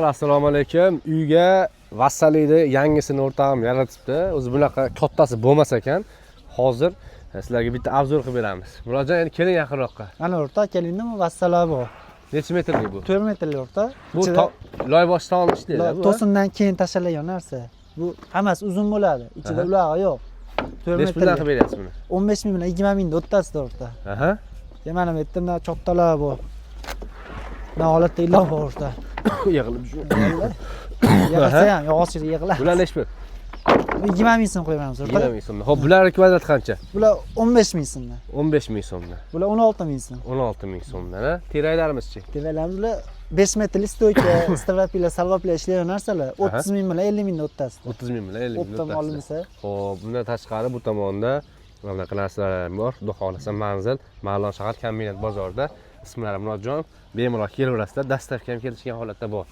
Assalomu alaykum. Uyga vassaliyni yangisini o'rtog'im yaratibdi. O'zi bunaqa kattasi bo'lmas ekan. Hozir sizlarga bitta obzor qilib beramiz. Murodjon, endi keling yaqinroqqa. Ana o'rta kelingmi? Vassala bu. Necha metrli bu? 4 metrli o'rta. Bu loy boshdan ishlaydi bu. To'sindan keyin tashlagan narsa. Bu hammasi uzun bo'ladi. Ichida ulog'i yo'q. 4 metrli. Necha puldan qilib beryapsiz buni? 15 ming bilan 20 mingda o'rtasida o'rta. Aha. Mana bu yerda cho'qtalar bu. Mana holatda iloq bor o'rta. Yig'ilib shu. Yig'ilsa ham yog'ochchilik yig'iladi. Bular necha pul? 20 ming so'm qo'yamiz o'rta. 20 ming so'm. Xo'p, bular kvadrat qancha? Bular 15 ming so'mdan. 15 ming so'mdan. Bular 16 ming so'm. 16 ming so'mdan, ha? Teraklarimiz-chi? Teraklarimiz bular 5 metrli stoyka, stravapila, salvapila ishlagan narsalar 30 ming bilan 50 mingda o'rtasida. 30 ming bilan 50 mingda o'rtasida. Olinsa. Xo'p, bundan tashqari bu tomonda bunaqa narsalar bor. Xudo xolasa manzil Ma'lon shahar kombinat bozorida. Ismlari Murodjon. Bemalol kelaverasizlar. Dastavka ham kelishgan holatda bor.